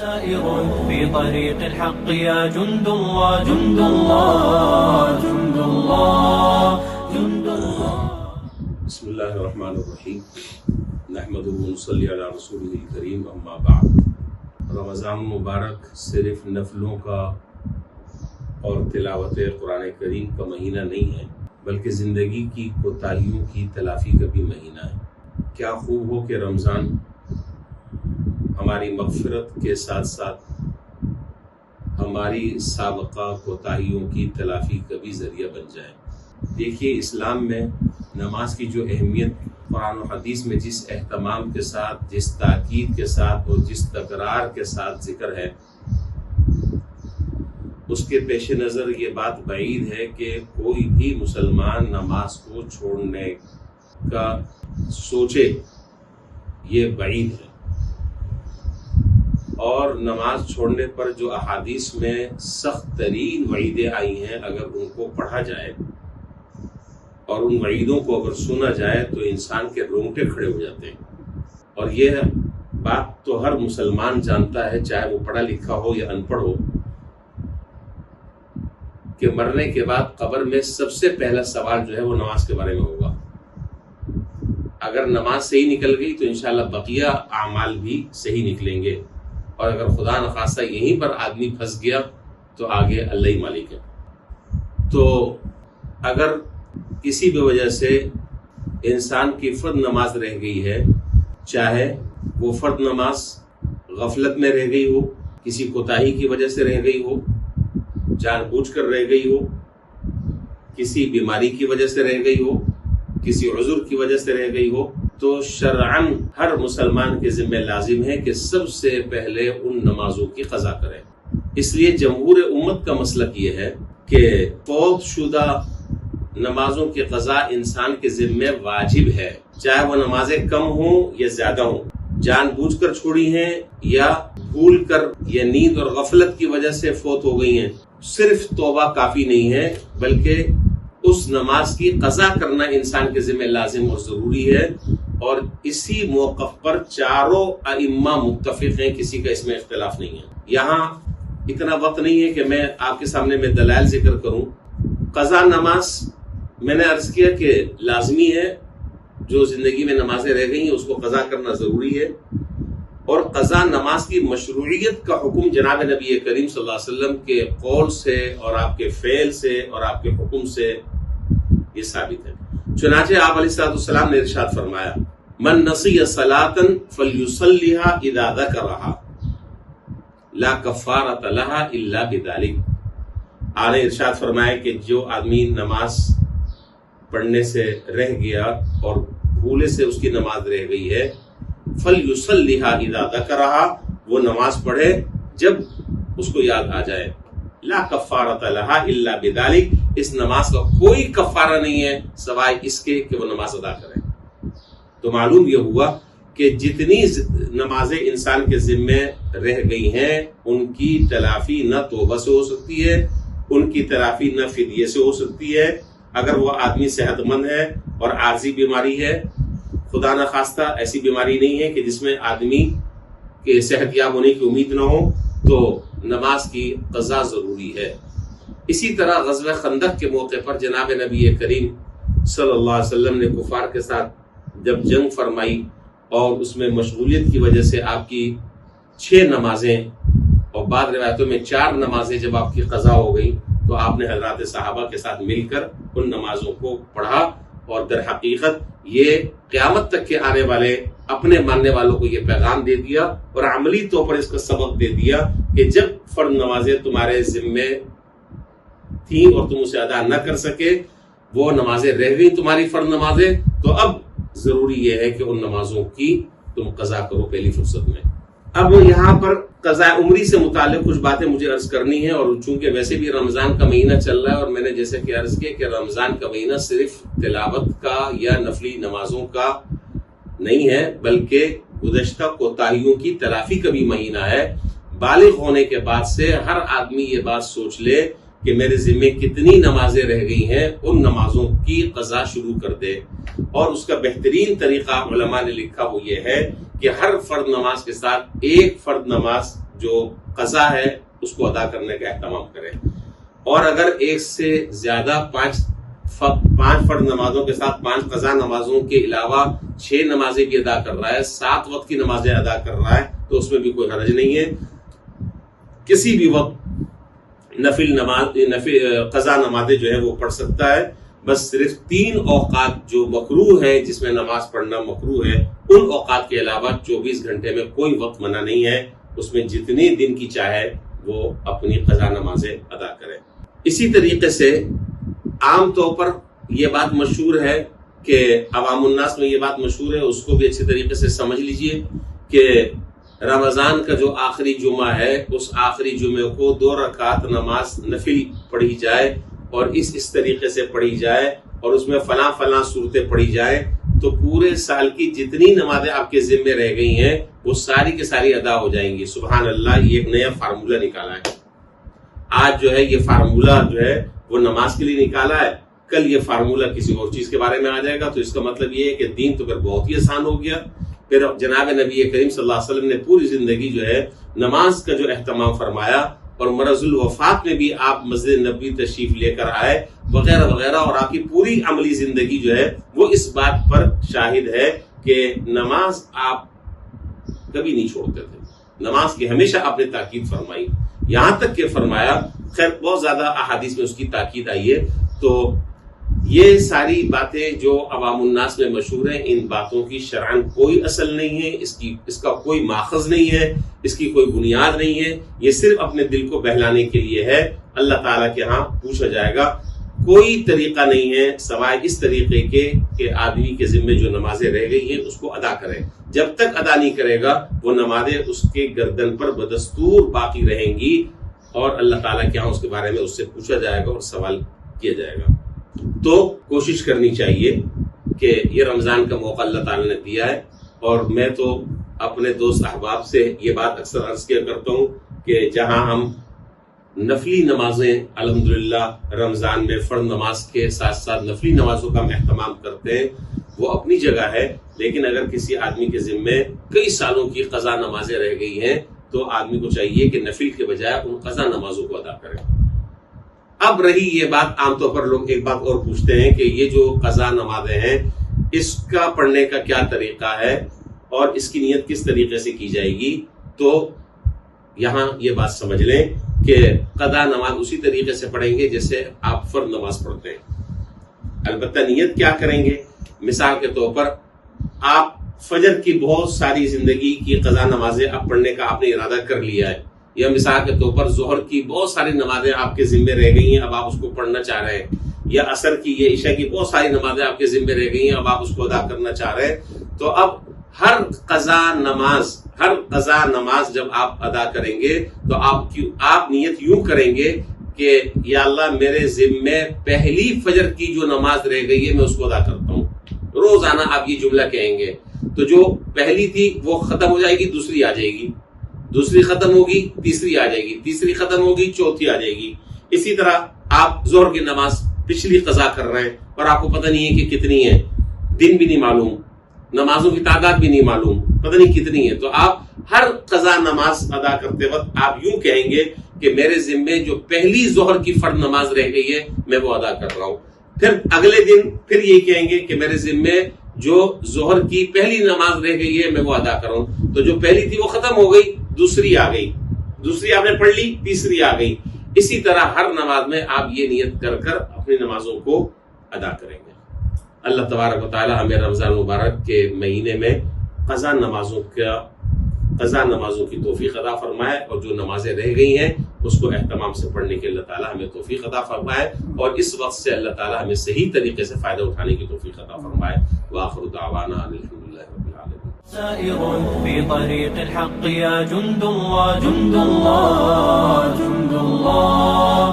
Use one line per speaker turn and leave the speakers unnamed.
سائر في طريق الحق يا جند الله جند الله جند الله جند الله.
بسم اللہ الرحمن الرحیم نحمدہ ونصلی علی رسولہ الکریم اما بعد. رمضان مبارک صرف نفلوں کا اور تلاوت قرآن کریم کا مہینہ نہیں ہے، بلکہ زندگی کی کوتاہیوں کی تلافی کا بھی مہینہ ہے. کیا خوب ہو کہ رمضان ہماری مغفرت کے ساتھ ساتھ ہماری سابقہ کوتاہیوں کی تلافی کا بھی ذریعہ بن جائے. دیکھیے، اسلام میں نماز کی جو اہمیت قرآن و حدیث میں جس اہتمام کے ساتھ، جس تاکید کے ساتھ اور جس تکرار کے ساتھ ذکر ہے، اس کے پیش نظر یہ بات بعید ہے کہ کوئی بھی مسلمان نماز کو چھوڑنے کا سوچے. یہ بعید ہے. اور نماز چھوڑنے پر جو احادیث میں سخت ترین وعیدیں آئی ہیں، اگر ان کو پڑھا جائے اور ان وعیدوں کو اگر سنا جائے تو انسان کے رونگٹے کھڑے ہو جاتے ہیں. اور یہ بات تو ہر مسلمان جانتا ہے، چاہے وہ پڑھا لکھا ہو یا ان پڑھ ہو، کہ مرنے کے بعد قبر میں سب سے پہلا سوال جو ہے وہ نماز کے بارے میں ہوگا. اگر نماز صحیح نکل گئی تو انشاءاللہ بقیہ اعمال بھی صحیح نکلیں گے، اور اگر خدا نخواستہ یہیں پر آدمی پھنس گیا تو آگے اللہ ہی مالک ہے. تو اگر کسی بھی وجہ سے انسان کی فرض نماز رہ گئی ہے، چاہے وہ فرض نماز غفلت میں رہ گئی ہو، کسی کوتاہی کی وجہ سے رہ گئی ہو، جان بوجھ کر رہ گئی ہو، کسی بیماری کی وجہ سے رہ گئی ہو، کسی عذر کی وجہ سے رہ گئی ہو، تو شرعاً ہر مسلمان کے ذمہ لازم ہے کہ سب سے پہلے ان نمازوں کی قضا کرے. اس لیے جمہور امت کا مسلک یہ ہے کہ فوت شدہ نمازوں کی قضا انسان کے ذمہ واجب ہے، چاہے وہ نمازیں کم ہوں یا زیادہ ہوں، جان بوجھ کر چھوڑی ہیں یا بھول کر یا نیند اور غفلت کی وجہ سے فوت ہو گئی ہیں. صرف توبہ کافی نہیں ہے، بلکہ اس نماز کی قضا کرنا انسان کے ذمہ لازم اور ضروری ہے. اور اسی موقف پر چاروں ائمہ متفق ہیں، کسی کا اس میں اختلاف نہیں ہے. یہاں اتنا وقت نہیں ہے کہ میں آپ کے سامنے میں دلائل ذکر کروں. قضا نماز میں نے عرض کیا کہ لازمی ہے، جو زندگی میں نمازیں رہ گئی ہیں اس کو قضا کرنا ضروری ہے. اور قضا نماز کی مشروعیت کا حکم جناب نبی کریم صلی اللہ علیہ وسلم کے قول سے اور آپ کے فعل سے اور آپ کے حکم سے یہ ثابت ہے. چنانچہ آپ علیہ السلام نے ارشاد فرمایا، من نسی صلاۃ فلیصلیها اذا ذکرها لا کفارۃ لها الا بذلک. آپ نے ارشاد فرمایا کہ جو آدمی نماز پڑھنے سے رہ گیا اور بھولے سے اس کی نماز رہ گئی ہے، فلیصلیها اذا ذکرها، وہ نماز پڑھے جب اس کو یاد آ جائے. لا کفارۃ لها الا بذلک، اس نماز کا کوئی کفارہ نہیں ہے سوائے اس کے کہ وہ نماز ادا کرے. تو معلوم یہ ہوا کہ جتنی نمازیں انسان کے ذمے رہ گئی ہیں ان کی تلافی نہ توبہ سے ہو سکتی ہے، ان کی تلافی نہ فدیے سے ہو سکتی ہے. اگر وہ آدمی صحت مند ہے اور عارضی بیماری ہے، خدا نخواستہ ایسی بیماری نہیں ہے کہ جس میں آدمی کے صحت یاب ہونے کی امید نہ ہو، تو نماز کی قضا ضروری ہے. اسی طرح غزوہ خندق کے موقع پر جناب نبی کریم صلی اللہ علیہ وسلم نے کفار کے ساتھ جب جنگ فرمائی اور اس میں مشغولیت کی وجہ سے آپ کی 6 نمازیں اور بعض روایتوں میں 4 نمازیں جب آپ کی قضا ہو گئی، تو آپ نے حضرات صحابہ کے ساتھ مل کر ان نمازوں کو پڑھا. اور در حقیقت یہ قیامت تک کے آنے والے اپنے ماننے والوں کو یہ پیغام دے دیا اور عملی طور پر اس کا سبق دے دیا کہ جب فرض نمازیں تمہارے ذمے تھیں اور تم اسے ادا نہ کر سکے، وہ نمازیں رہ گئی تمہاری فرض نمازیں، تو اب ضروری یہ ہے کہ ان نمازوں کی تم قضا کرو پہلی فرصت میں. اب یہاں پر قضاء عمری سے متعلق کچھ باتیں مجھے عرض کرنی ہے. اور چونکہ ویسے بھی رمضان کا مہینہ چل رہا ہے اور میں نے جیسے کہ عرض کیا کہ رمضان کا مہینہ صرف تلاوت کا یا نفلی نمازوں کا نہیں ہے، بلکہ گزشتہ کوتاہیوں کی تلافی کا بھی مہینہ ہے. بالغ ہونے کے بعد سے ہر آدمی یہ بات سوچ لے کہ میرے ذمے کتنی نمازیں رہ گئی ہیں، ان نمازوں کی قضا شروع کر دے. اور اس کا بہترین طریقہ علماء نے لکھا وہ یہ ہے کہ ہر فرض نماز کے ساتھ ایک فرض نماز جو قضا ہے اس کو ادا کرنے کا اہتمام کرے. اور اگر ایک سے زیادہ 5 فرض نمازوں کے ساتھ 5 قضا نمازوں کے علاوہ 6 نمازیں بھی ادا کر رہا ہے، 7 وقت کی نمازیں ادا کر رہا ہے، تو اس میں بھی کوئی حرج نہیں ہے. کسی بھی وقت قضا نمازیں جو ہے وہ پڑھ سکتا ہے. بس صرف 3 اوقات جو مکروہ ہے، جس میں نماز پڑھنا مکروہ ہے، ان اوقات کے علاوہ 24 گھنٹے میں کوئی وقت منع نہیں ہے. اس میں جتنی دن کی چاہے وہ اپنی قضا نمازیں ادا کرے. اسی طریقے سے عام طور پر یہ بات مشہور ہے کہ عوام الناس میں یہ بات مشہور ہے، اس کو بھی اچھی طریقے سے سمجھ لیجئے کہ رمضان کا جو آخری جمعہ ہے، اس آخری جمعے کو 2 رکعت نماز نفل پڑھی جائے اور اس طریقے سے پڑھی جائے اور اس میں فلاں صورتیں پڑھی جائیں، تو پورے سال کی جتنی نمازیں آپ کے ذمے رہ گئی ہیں وہ ساری کی ساری ادا ہو جائیں گی. سبحان اللہ، یہ ایک نیا فارمولہ نکالا ہے. آج جو ہے یہ فارمولہ جو ہے وہ نماز کے لیے نکالا ہے، کل یہ فارمولہ کسی اور چیز کے بارے میں آ جائے گا. تو اس کا مطلب یہ ہے کہ دین تو پھر بہت ہی آسان ہو گیا. پھر جناب نبی کریم صلی اللہ علیہ وسلم نے پوری زندگی جو ہے نماز کا جو اہتمام فرمایا، اور مرض الوفات میں بھی آپ مسجد نبوی تشریف لے کر آئے وغیرہ وغیرہ، اور آپ کی پوری عملی زندگی جو ہے وہ اس بات پر شاہد ہے کہ نماز آپ کبھی نہیں چھوڑتے تھے. نماز کی ہمیشہ آپ نے تاکید فرمائی، یہاں تک کہ فرمایا، خیر بہت زیادہ احادیث میں اس کی تاکید آئی ہے. تو یہ ساری باتیں جو عوام الناس میں مشہور ہیں، ان باتوں کی شرعاً کوئی اصل نہیں ہے، اس کا کوئی ماخذ نہیں ہے، اس کی کوئی بنیاد نہیں ہے. یہ صرف اپنے دل کو بہلانے کے لیے ہے. اللہ تعالیٰ کے ہاں پوچھا جائے گا. کوئی طریقہ نہیں ہے سوائے اس طریقے کے کہ آدمی کے ذمے جو نمازیں رہ گئی ہیں اس کو ادا کرے. جب تک ادا نہیں کرے گا وہ نمازیں اس کے گردن پر بدستور باقی رہیں گی، اور اللہ تعالیٰ کے ہاں اس کے بارے میں اس سے پوچھا جائے گا اور سوال کیا جائے گا. تو کوشش کرنی چاہیے کہ یہ رمضان کا موقع اللہ تعالیٰ نے دیا ہے، اور میں تو اپنے دوست احباب سے یہ بات اکثر عرض کیا کرتا ہوں کہ جہاں ہم نفلی نمازیں الحمدللہ رمضان میں فرض نماز کے ساتھ ساتھ نفلی نمازوں کا اہتمام کرتے ہیں، وہ اپنی جگہ ہے. لیکن اگر کسی آدمی کے ذمے کئی سالوں کی قضا نمازیں رہ گئی ہیں تو آدمی کو چاہیے کہ نفل کے بجائے ان قضا نمازوں کو ادا کرے. اب رہی یہ بات، عام طور پر لوگ ایک بات اور پوچھتے ہیں کہ یہ جو قضا نمازیں ہیں اس کا پڑھنے کا کیا طریقہ ہے اور اس کی نیت کس طریقے سے کی جائے گی. تو یہاں یہ بات سمجھ لیں کہ قضا نماز اسی طریقے سے پڑھیں گے جیسے آپ فرض نماز پڑھتے ہیں. البتہ نیت کیا کریں گے؟ مثال کے طور پر آپ فجر کی بہت ساری زندگی کی قضا نمازیں اب پڑھنے کا آپ نے ارادہ کر لیا ہے، یا مثال کے طور پر ظہر کی بہت ساری نمازیں آپ کے ذمے رہ گئی ہیں، اب آپ اس کو پڑھنا چاہ رہے ہیں، یا عصر کی یا عشاء کی بہت ساری نمازیں آپ کے ذمے رہ گئی ہیں، اب آپ اس کو ادا کرنا چاہ رہے ہیں. تو اب ہر قضا نماز جب آپ ادا کریں گے تو آپ نیت یوں کریں گے کہ یا اللہ میرے ذمے پہلی فجر کی جو نماز رہ گئی ہے میں اس کو ادا کرتا ہوں. روزانہ آپ یہ جملہ کہیں گے تو جو پہلی تھی وہ ختم ہو جائے گی، دوسری آ جائے گی، دوسری ختم ہوگی، تیسری آ جائے گی، تیسری ختم ہوگی، چوتھی آ جائے گی. اسی طرح آپ ظہر کی نماز پچھلی قضا کر رہے ہیں اور آپ کو پتہ نہیں ہے کہ کتنی ہے، دن بھی نہیں معلوم، نمازوں کی تعداد بھی نہیں معلوم، پتہ نہیں کتنی ہے. تو آپ ہر قضا نماز ادا کرتے وقت آپ یوں کہیں گے کہ میرے ذمے جو پہلی ظہر کی فرض نماز رہ گئی ہے میں وہ ادا کر رہا ہوں. پھر اگلے دن پھر یہ کہیں گے کہ میرے ذمے جو ظہر کی پہلی نماز رہ گئی ہے میں وہ ادا کر رہا ہوں. تو جو پہلی تھی وہ ختم ہو گئی، دوسری آ گئی، دوسری آپ نے پڑھ لی، تیسری آ گئی. اسی طرح ہر نماز میں آپ یہ نیت کر کر اپنی نمازوں کو ادا کریں گے. اللہ تبارک و تعالی ہمیں رمضان مبارک کے مہینے میں قضا نمازوں کی توفیق عطا فرمائے، اور جو نمازیں رہ گئی ہیں اس کو اہتمام سے پڑھنے کی اللہ تعالی ہمیں توفیق عطا فرمائے، اور اس وقت سے اللہ تعالی ہمیں صحیح طریقے سے فائدہ اٹھانے کی توفیق عطا فرمائے. وآخر دعوانا الحمدللہ رب العالمین.
سائر في طريق الحق يا جند الله جند الله جند الله